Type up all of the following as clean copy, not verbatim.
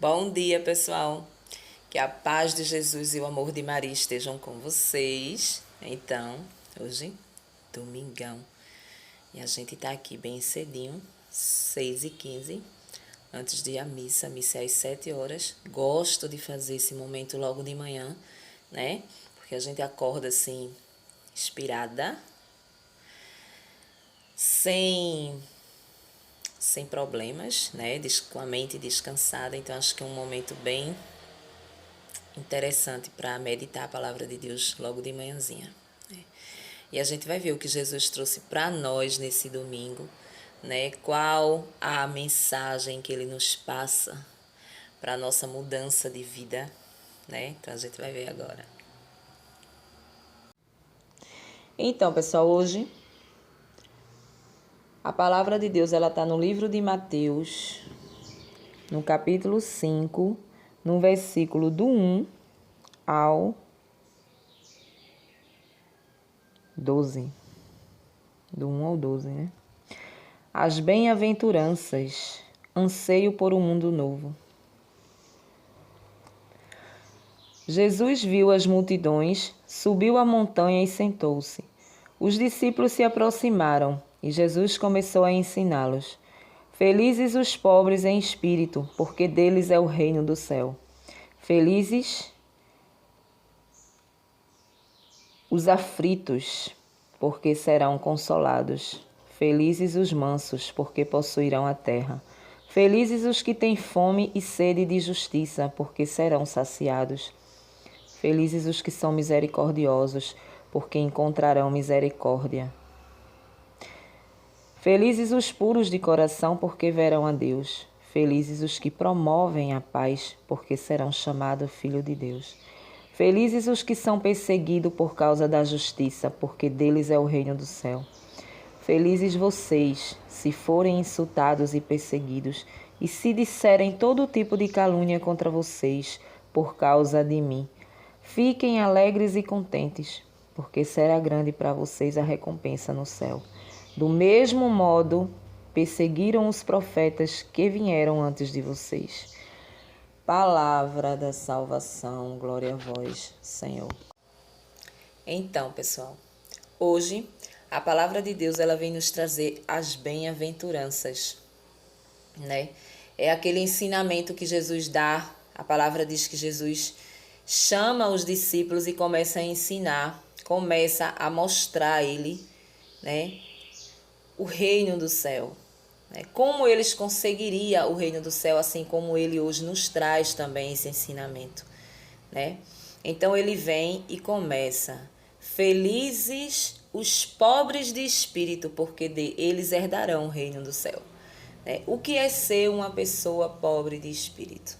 Bom dia, pessoal. Que a paz de Jesus e o amor de Maria estejam com vocês. Então, hoje, domingão. E a gente tá aqui bem cedinho, 6h15, antes de ir à missa. A missa é às 7 horas. Gosto de fazer esse momento logo de manhã, né? Porque a gente acorda assim, inspirada, sem problemas, né? Com a mente descansada. Então, acho que é um momento bem interessante para meditar a palavra de Deus logo de manhãzinha. Né? E a gente vai ver o que Jesus trouxe para nós nesse domingo, né? Qual a mensagem que ele nos passa para a nossa mudança de vida, né? Então, a gente vai ver agora. Então, pessoal, hoje a palavra de Deus ela está no livro de Mateus, no capítulo 5, no versículo do 1 ao 12. Do 1 ao 12, né? As bem-aventuranças, anseio por um mundo novo. Jesus viu as multidões, subiu a montanha e sentou-se. Os discípulos se aproximaram e Jesus começou a ensiná-los. Felizes os pobres em espírito, porque deles é o reino do céu. Felizes os aflitos, porque serão consolados. Felizes os mansos, porque possuirão a terra. Felizes os que têm fome e sede de justiça, porque serão saciados. Felizes os que são misericordiosos, porque encontrarão misericórdia. Felizes os puros de coração, porque verão a Deus. Felizes os que promovem a paz, porque serão chamados filhos de Deus. Felizes os que são perseguidos por causa da justiça, porque deles é o reino do céu. Felizes vocês, se forem insultados e perseguidos, e se disserem todo tipo de calúnia contra vocês, por causa de mim. Fiquem alegres e contentes, porque será grande para vocês a recompensa no céu. Do mesmo modo, perseguiram os profetas que vieram antes de vocês. Palavra da salvação, glória a vós, Senhor. Então, pessoal, hoje a palavra de Deus ela vem nos trazer as bem-aventuranças, né? É aquele ensinamento que Jesus dá. A palavra diz que Jesus chama os discípulos e começa a ensinar, começa a mostrar a ele, né, o reino do céu. Como eles conseguiriam o reino do céu, assim como ele hoje nos traz também esse ensinamento, né? Então ele vem e começa: felizes os pobres de espírito, porque eles herdarão o reino do céu. O que é ser uma pessoa pobre de espírito?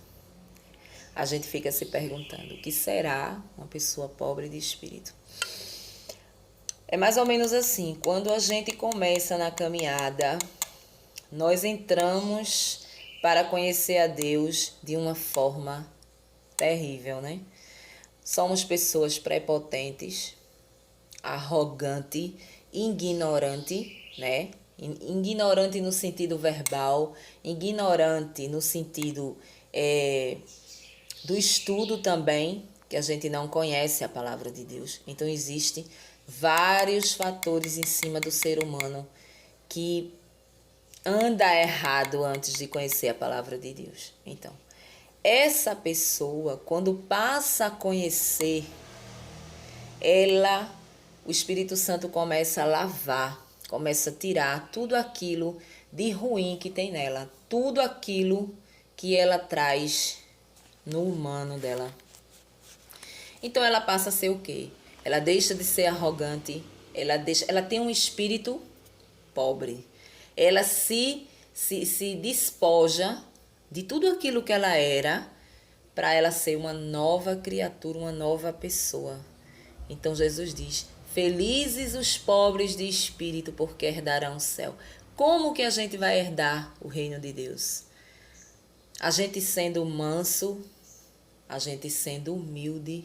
A gente fica se perguntando, o que será uma pessoa pobre de espírito? É mais ou menos assim, quando a gente começa na caminhada, nós entramos para conhecer a Deus de uma forma terrível, né? Somos pessoas prepotentes, arrogante, ignorante, né? Ignorante no sentido verbal, ignorante no sentido do estudo também, que a gente não conhece a palavra de Deus. Então, existem vários fatores em cima do ser humano que anda errado antes de conhecer a palavra de Deus. Então, essa pessoa, quando passa a conhecer, o Espírito Santo começa a lavar, começa a tirar tudo aquilo de ruim que tem nela, tudo aquilo que ela traz no humano dela. Então ela passa a ser o quê? Ela deixa de ser arrogante, ela tem um espírito pobre. Ela se despoja de tudo aquilo que ela era para ela ser uma nova criatura, uma nova pessoa. Então Jesus diz: felizes os pobres de espírito, porque herdarão o céu. Como que a gente vai herdar o reino de Deus? A gente sendo manso, a gente sendo humilde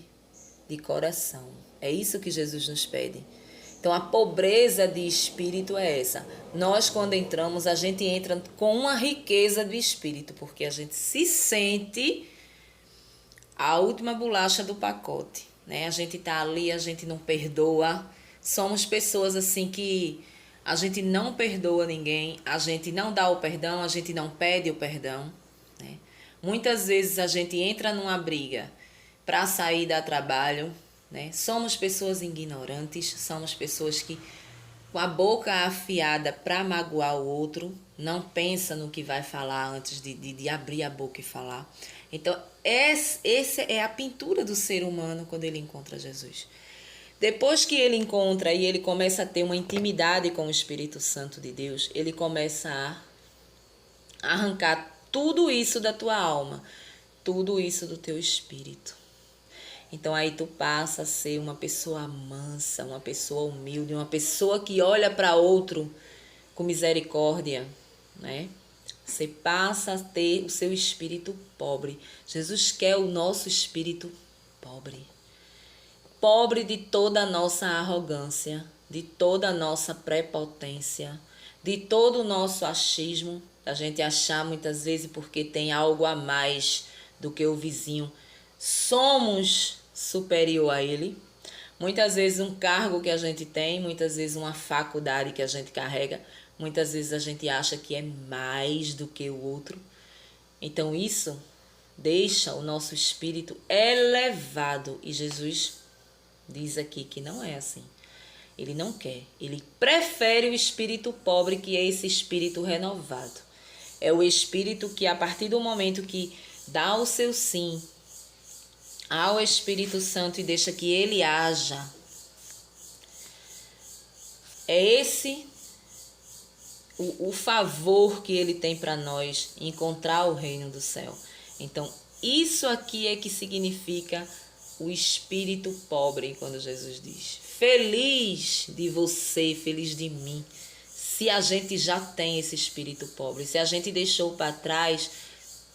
de coração. É isso que Jesus nos pede. Então, Então, a pobreza de espírito é essa. Nós, quando entramos, a gente entra com uma riqueza de espírito, porque a gente se sente a última bolacha do pacote, né? A gente tá ali, a gente não perdoa. Somos pessoas assim que a gente não perdoa ninguém, a gente não dá o perdão, a gente não pede o perdão, né? Muitas vezes a gente entra numa briga para sair do trabalho, né? Somos pessoas ignorantes, somos pessoas que com a boca afiada para magoar o outro, não pensa no que vai falar antes de abrir a boca e falar. Então, essa é a pintura do ser humano quando ele encontra Jesus. Depois que ele encontra e ele começa a ter uma intimidade com o Espírito Santo de Deus, ele começa a arrancar tudo isso da tua alma, tudo isso do teu espírito. Então aí tu passa a ser uma pessoa mansa, uma pessoa humilde, uma pessoa que olha para outro com misericórdia, né? Você passa a ter o seu espírito pobre. Jesus quer o nosso espírito pobre. Pobre de toda a nossa arrogância, de toda a nossa prepotência, de todo o nosso achismo, a gente achar muitas vezes porque tem algo a mais do que o vizinho, somos superior a ele. Muitas vezes um cargo que a gente tem, muitas vezes uma faculdade que a gente carrega, muitas vezes a gente acha que é mais do que o outro. Então isso deixa o nosso espírito elevado e Jesus diz aqui que não é assim. Ele não quer. Ele prefere o espírito pobre, que é esse espírito renovado. É o espírito que, a partir do momento que dá o seu sim ao Espírito Santo e deixa que ele haja, é esse o favor que ele tem para nós, encontrar o reino do céu. Então, isso aqui é que significa o espírito pobre, quando Jesus diz: feliz de você, feliz de mim, se a gente já tem esse espírito pobre, se a gente deixou para trás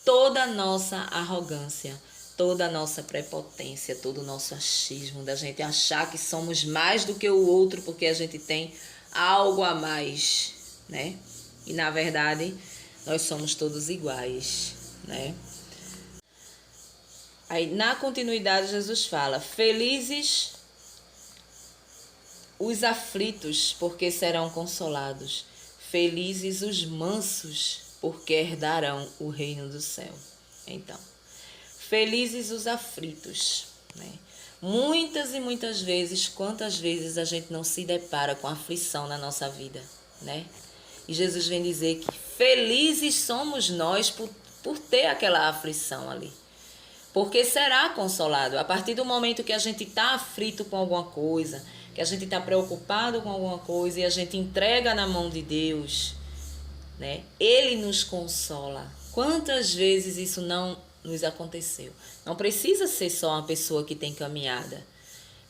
toda a nossa arrogância, toda a nossa prepotência, todo o nosso achismo, da gente achar que somos mais do que o outro porque a gente tem algo a mais, né? E na verdade, nós somos todos iguais, né? Aí, na continuidade, Jesus fala: felizes os aflitos, porque serão consolados. Felizes os mansos, porque herdarão o reino do céu. Então, felizes os aflitos, né? Muitas e muitas vezes, quantas vezes a gente não se depara com aflição na nossa vida, né? E Jesus vem dizer que felizes somos nós por ter aquela aflição ali. Porque será consolado. A partir do momento que a gente está aflito com alguma coisa, que a gente está preocupado com alguma coisa e a gente entrega na mão de Deus, né? Ele nos consola. Quantas vezes isso não nos aconteceu? Não precisa ser só uma pessoa que tem caminhada.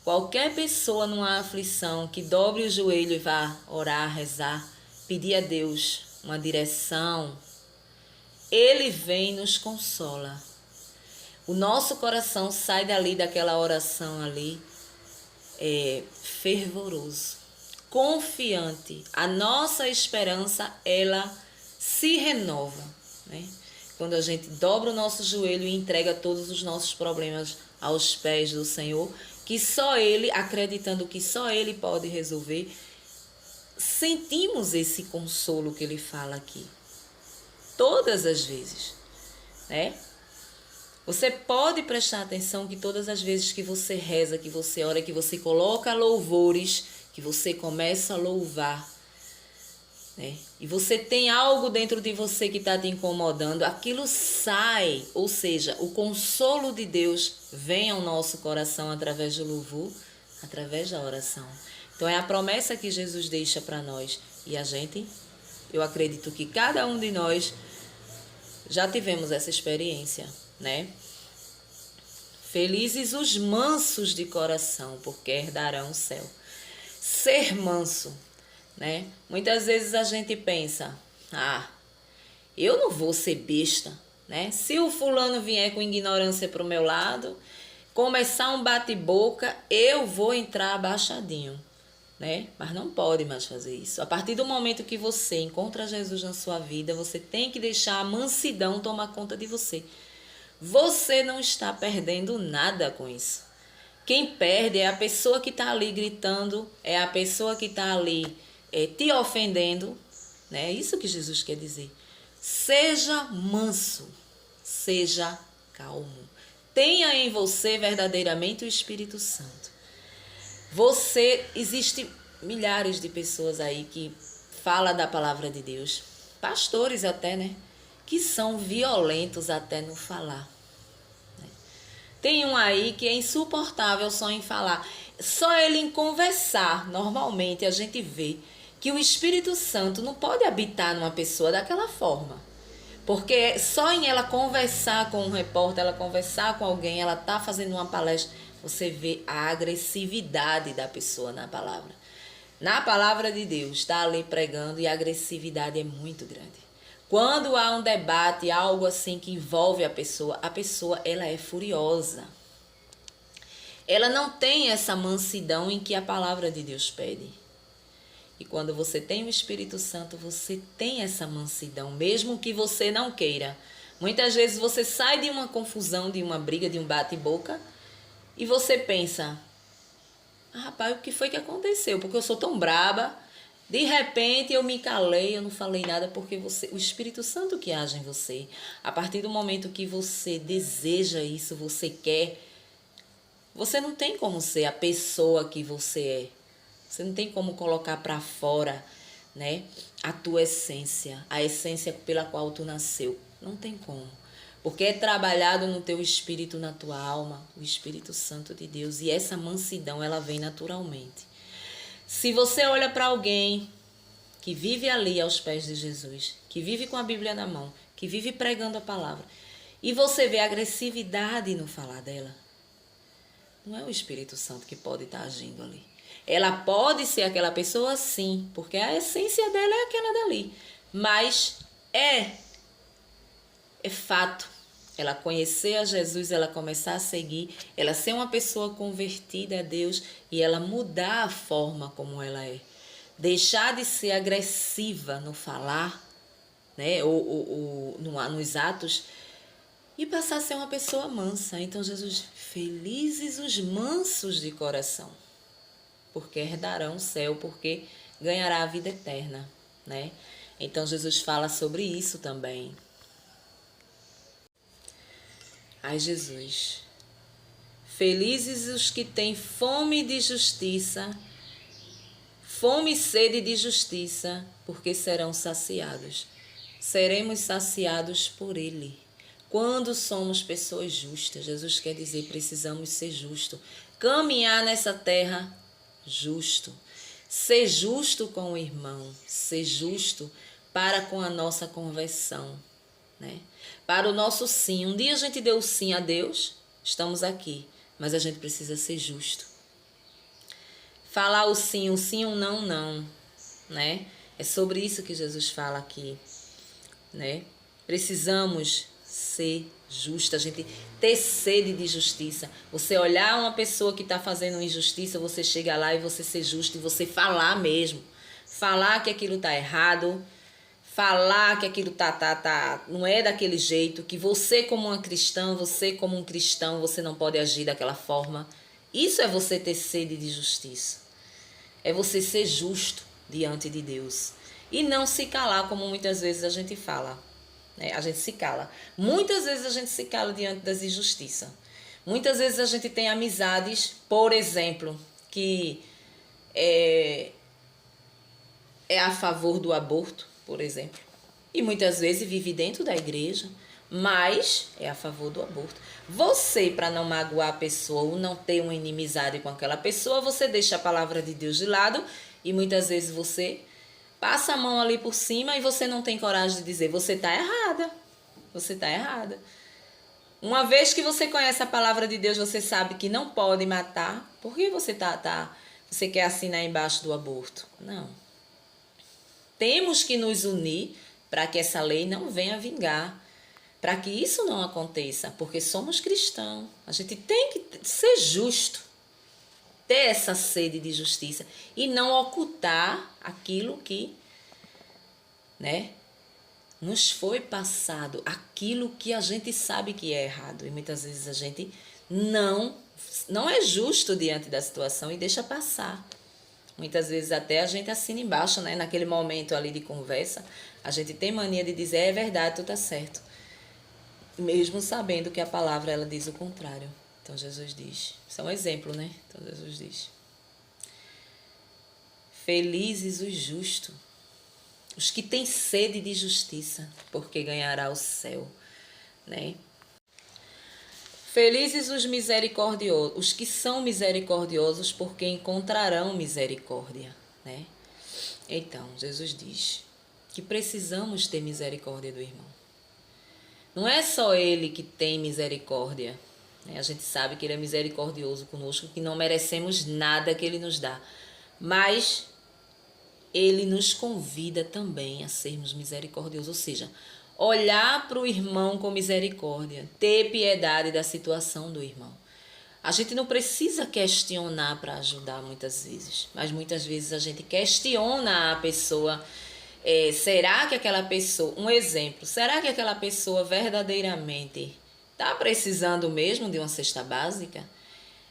Qualquer pessoa numa aflição que dobre o joelho e vá orar, rezar, pedir a Deus uma direção, Ele vem e nos consola. O nosso coração sai dali, daquela oração ali, fervoroso, confiante. A nossa esperança, ela se renova, né? Quando a gente dobra o nosso joelho e entrega todos os nossos problemas aos pés do Senhor, que só Ele, acreditando que só Ele pode resolver, sentimos esse consolo que Ele fala aqui. Todas as vezes, né? Você pode prestar atenção que todas as vezes que você reza, que você ora, que você coloca louvores, que você começa a louvar, né? E você tem algo dentro de você que está te incomodando, aquilo sai, ou seja, o consolo de Deus vem ao nosso coração através do louvor, através da oração. Então é a promessa que Jesus deixa para nós. E a gente, eu acredito que cada um de nós já tivemos essa experiência, né? Felizes os mansos de coração, porque herdarão o céu. Ser manso, né? Muitas vezes a gente pensa: eu não vou ser besta, né? Se o fulano vier com ignorância para o meu lado, começar um bate-boca, eu vou entrar abaixadinho. né? Mas não pode mais fazer isso. A partir do momento que você encontra Jesus na sua vida, você tem que deixar a mansidão tomar conta de você. Você não está perdendo nada com isso. Quem perde é a pessoa que está ali gritando, é a pessoa que está ali te ofendendo, né? É isso que Jesus quer dizer. Seja manso, seja calmo. Tenha em você verdadeiramente o Espírito Santo. Existe milhares de pessoas aí que falam da palavra de Deus, pastores até, né? Que são violentos até no falar. Tem um aí que é insuportável só em falar. Só ele em conversar, normalmente a gente vê que o Espírito Santo não pode habitar numa pessoa daquela forma. Porque só em ela conversar com um repórter, ela conversar com alguém, ela tá fazendo uma palestra, você vê a agressividade da pessoa na palavra. Na palavra de Deus, está ali pregando e a agressividade é muito grande. Quando há um debate, algo assim que envolve a pessoa ela é furiosa. Ela não tem essa mansidão em que a palavra de Deus pede. E quando você tem o Espírito Santo, você tem essa mansidão, mesmo que você não queira. Muitas vezes você sai de uma confusão, de uma briga, de um bate-boca, e você pensa, rapaz, o que foi que aconteceu? Porque eu sou tão braba, de repente eu me calei, eu não falei nada, porque o Espírito Santo que age em você. A partir do momento que você deseja isso, você quer, você não tem como ser a pessoa que você é. Você não tem como colocar para fora, né, a tua essência, a essência pela qual tu nasceu. Não tem como. Porque é trabalhado no teu espírito, na tua alma, o Espírito Santo de Deus. E essa mansidão, ela vem naturalmente. Se você olha para alguém que vive ali aos pés de Jesus, que vive com a Bíblia na mão, que vive pregando a palavra, e você vê agressividade no falar dela, não é o Espírito Santo que pode estar agindo ali. Ela pode ser aquela pessoa, sim, porque a essência dela é aquela dali. Mas é fato. Ela conhecer a Jesus, ela começar a seguir, ela ser uma pessoa convertida a Deus e ela mudar a forma como ela é. Deixar de ser agressiva no falar, né, ou nos atos, e passar a ser uma pessoa mansa. Então Jesus, felizes os mansos de coração, porque herdarão o céu, porque ganhará a vida eterna, né? Então Jesus fala sobre isso também. Ai, Jesus, felizes os que têm fome de justiça, fome e sede de justiça, porque serão saciados. Seremos saciados por Ele. Quando somos pessoas justas, Jesus quer dizer, precisamos ser justos. Caminhar nessa terra justo. Ser justo com o irmão. Ser justo para com a nossa conversão, né? Para o nosso sim. Um dia a gente deu sim a Deus, estamos aqui, mas a gente precisa ser justo. Falar o sim um não, né? É sobre isso que Jesus fala aqui, né? Precisamos ser justo, a gente ter sede de justiça. Você olhar uma pessoa que está fazendo injustiça, você chega lá e você ser justo e você falar mesmo. Falar que aquilo está errado, falar que aquilo não é daquele jeito, que você como uma cristã, você como um cristão, você não pode agir daquela forma. Isso é você ter sede de justiça. É você ser justo diante de Deus. E não se calar, como muitas vezes a gente fala. A gente se cala. Muitas vezes a gente se cala diante das injustiças. Muitas vezes a gente tem amizades, por exemplo, que é a favor do aborto, por exemplo. E muitas vezes vive dentro da igreja, mas é a favor do aborto. Você, para não magoar a pessoa ou não ter uma inimizade com aquela pessoa, você deixa a palavra de Deus de lado e muitas vezes você passa a mão ali por cima e você não tem coragem de dizer, você está errada, você está errada. Uma vez que você conhece a palavra de Deus, você sabe que não pode matar, por que você você quer assinar embaixo do aborto? Não. Temos que nos unir para que essa lei não venha vingar, para que isso não aconteça, porque somos cristãos. A gente tem que ser justo. ter essa sede de justiça e não ocultar aquilo que, né, nos foi passado, aquilo que a gente sabe que é errado. E muitas vezes a gente não é justo diante da situação e deixa passar. Muitas vezes até a gente assina embaixo, né? Naquele momento ali de conversa, a gente tem mania de dizer, é verdade, tu tá certo. Mesmo sabendo que a palavra, ela diz o contrário. Então Jesus diz, isso é um exemplo, né? Então Jesus diz, felizes os justos, os que têm sede de justiça, porque ganhará o céu, né? Felizes os misericordiosos, os que são misericordiosos, porque encontrarão misericórdia, né? Então, Jesus diz que precisamos ter misericórdia do irmão. Não é só ele que tem misericórdia, né? A gente sabe que ele é misericordioso conosco, que não merecemos nada que ele nos dá, mas ele nos convida também a sermos misericordiosos, ou seja, olhar para o irmão com misericórdia, ter piedade da situação do irmão. A gente não precisa questionar para ajudar muitas vezes, mas muitas vezes a gente questiona a pessoa. Será que aquela pessoa, um exemplo, será que aquela pessoa verdadeiramente está precisando mesmo de uma cesta básica?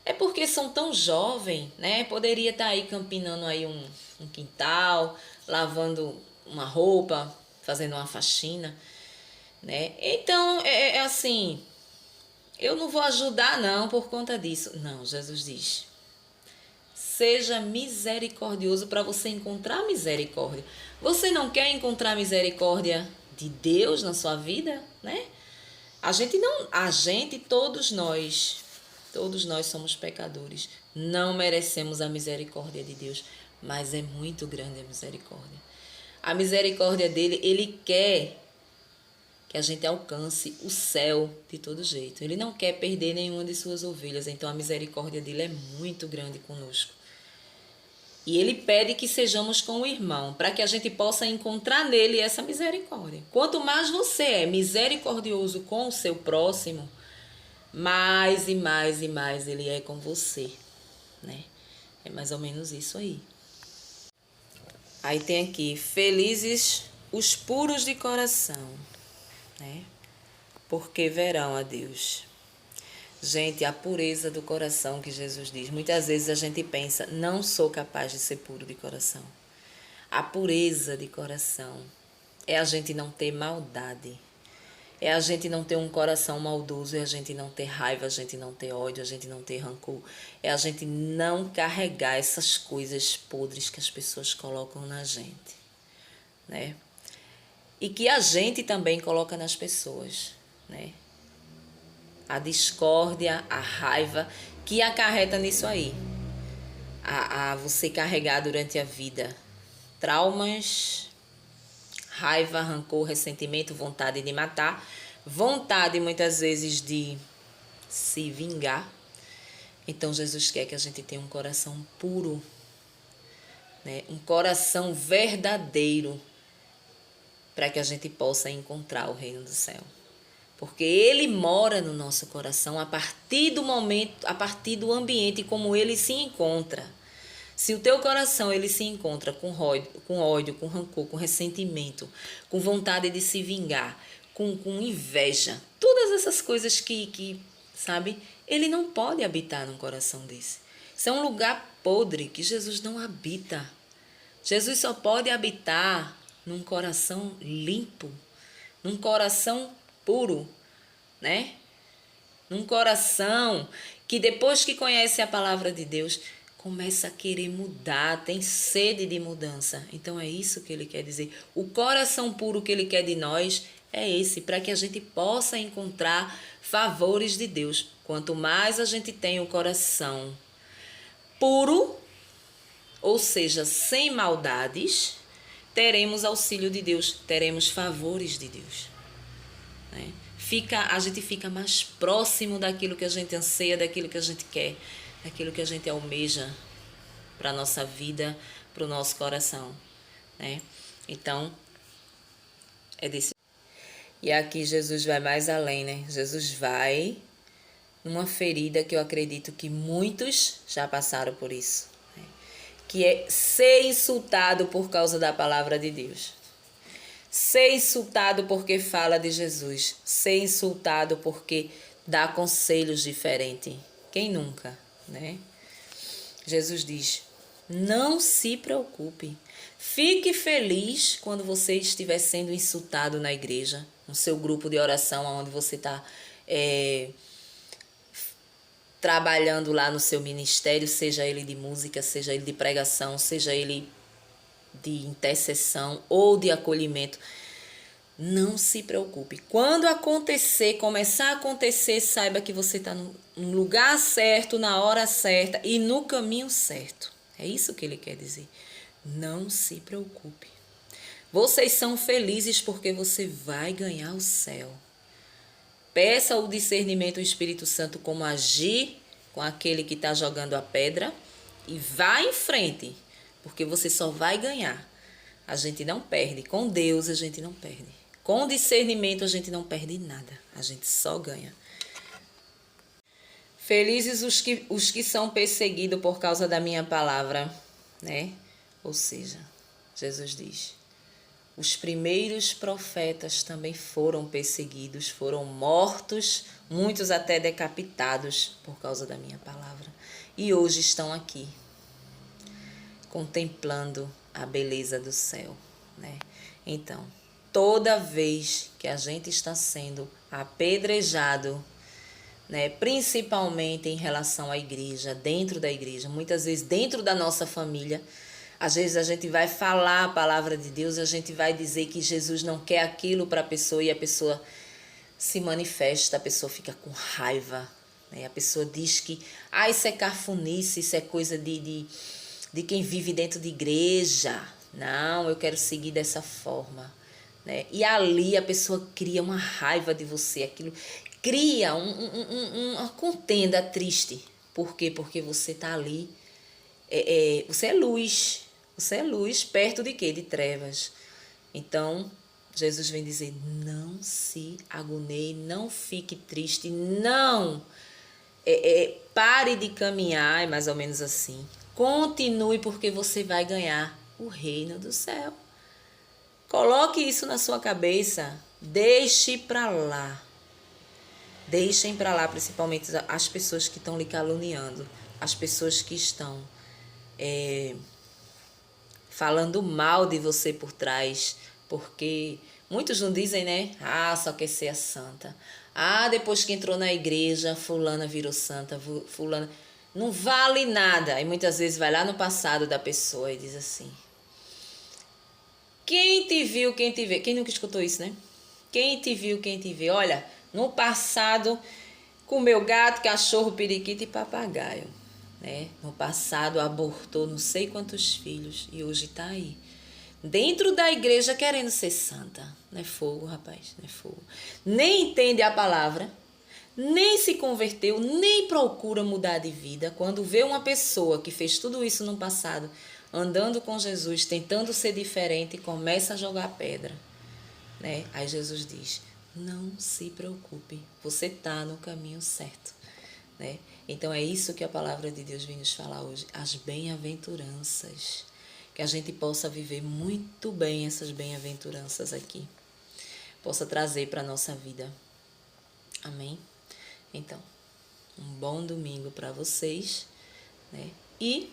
É porque são tão jovens, né? Poderia estar aí campinando aí um quintal, lavando uma roupa, fazendo uma faxina, né? Então, é assim, eu não vou ajudar não por conta disso. Não, Jesus diz, seja misericordioso para você encontrar misericórdia. Você não quer encontrar misericórdia de Deus na sua vida, né? Todos nós somos pecadores. Não merecemos a misericórdia de Deus, mas é muito grande a misericórdia. A misericórdia dele, ele quer que a gente alcance o céu de todo jeito. Ele não quer perder nenhuma de suas ovelhas, então a misericórdia dele é muito grande conosco. E ele pede que sejamos com o irmão, para que a gente possa encontrar nele essa misericórdia. Quanto mais você é misericordioso com o seu próximo, mais e mais e mais ele é com você, né? É mais ou menos isso aí. Aí tem aqui, felizes os puros de coração, né? Porque verão a Deus. Gente, a pureza do coração que Jesus diz. Muitas vezes a gente pensa, não sou capaz de ser puro de coração. A pureza de coração é a gente não ter maldade. É a gente não ter um coração maldoso, é a gente não ter raiva, a gente não ter ódio, a gente não ter rancor. É a gente não carregar essas coisas podres que as pessoas colocam na gente, né? E que a gente também coloca nas pessoas, né? A discórdia, a raiva que acarreta nisso aí. A você carregar durante a vida traumas, raiva, rancor, ressentimento, vontade de matar, vontade muitas vezes de se vingar. Então Jesus quer que a gente tenha um coração puro, né? Um coração verdadeiro, para que a gente possa encontrar o reino do céu. Porque ele mora no nosso coração a partir do momento, a partir do ambiente como ele se encontra. Se o teu coração ele se encontra com ódio, com rancor, com ressentimento, com vontade de se vingar, com inveja, todas essas coisas sabe, ele não pode habitar num coração desse. Isso é um lugar podre que Jesus não habita. Jesus só pode habitar num coração limpo, num coração puro, né? Num coração que depois que conhece a palavra de Deus, começa a querer mudar, tem sede de mudança. Então é isso que ele quer dizer. O coração puro que ele quer de nós é esse, para que a gente possa encontrar favores de Deus. Quanto mais a gente tem o coração puro, ou seja, sem maldades, teremos auxílio de Deus, teremos favores de Deus, né? A gente fica mais próximo daquilo que a gente anseia, daquilo que a gente quer, daquilo que a gente almeja para a nossa vida, para o nosso coração, né? Então, é desse. E aqui Jesus vai mais além, né? Jesus vai numa ferida que eu acredito que muitos já passaram por isso, né? Que é ser insultado por causa da palavra de Deus. Ser insultado porque fala de Jesus. Ser insultado porque dá conselhos diferentes. Quem nunca, né? Jesus diz: não se preocupe. Fique feliz quando você estiver sendo insultado na igreja, no seu grupo de oração, onde você está trabalhando lá no seu ministério, seja ele de música, seja ele de pregação, seja ele de intercessão ou de acolhimento. Não se preocupe. Quando acontecer, começar a acontecer, saiba que você está no lugar certo, na hora certa e no caminho certo. É isso que ele quer dizer. Não se preocupe. Vocês são felizes porque você vai ganhar o céu. Peça o discernimento do Espírito Santo como agir com aquele que está jogando a pedra e vá em frente, porque você só vai ganhar. A gente não perde. Com Deus a gente não perde. Com discernimento a gente não perde nada. A gente só ganha. Felizes os que são perseguidos por causa da minha palavra, né? Ou seja, Jesus diz: os primeiros profetas também foram perseguidos, foram mortos, muitos até decapitados por causa da minha palavra. E hoje estão aqui, contemplando a beleza do céu, né? Então, toda vez que a gente está sendo apedrejado, né, principalmente em relação à igreja, dentro da igreja, muitas vezes dentro da nossa família, às vezes a gente vai falar a palavra de Deus, a gente vai dizer que Jesus não quer aquilo para a pessoa e a pessoa se manifesta, a pessoa fica com raiva, né? A pessoa diz que isso é cafunice, isso é coisa de quem vive dentro de igreja. Não, eu quero seguir dessa forma, né? E ali a pessoa cria uma raiva de você, aquilo cria uma contenda triste. Por quê? Porque você está ali, você é luz. Você é luz perto de quê? De trevas. Então, Jesus vem dizer: não se agonie, não fique triste, não pare de caminhar, é mais ou menos assim. Continue, porque você vai ganhar o reino do céu. Coloque isso na sua cabeça. Deixe para lá. Deixem para lá, principalmente as pessoas que estão lhe caluniando, as pessoas que estão falando mal de você por trás, porque muitos não dizem, né? Só quer ser a santa. Depois que entrou na igreja, fulana virou santa, fulana não vale nada. E muitas vezes vai lá no passado da pessoa e diz assim: quem te viu, quem te vê? Quem nunca escutou isso, né? Quem te viu, quem te vê? Olha, no passado, comeu gato, cachorro, periquito e papagaio, né? No passado abortou não sei quantos filhos e hoje está aí, dentro da igreja, querendo ser santa. Não é fogo, rapaz, não é fogo. Nem entende a palavra, nem se converteu, nem procura mudar de vida. Quando vê uma pessoa que fez tudo isso no passado, andando com Jesus, tentando ser diferente, começa a jogar pedra, né? Aí Jesus diz: não se preocupe, você está no caminho certo, né? Então é isso que a palavra de Deus vem nos falar hoje, as bem-aventuranças, que a gente possa viver muito bem essas bem-aventuranças aqui, possa trazer para a nossa vida. Amém? Então, um bom domingo para vocês, né? E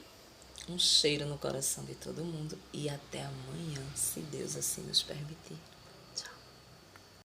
um cheiro no coração de todo mundo e até amanhã, se Deus assim nos permitir.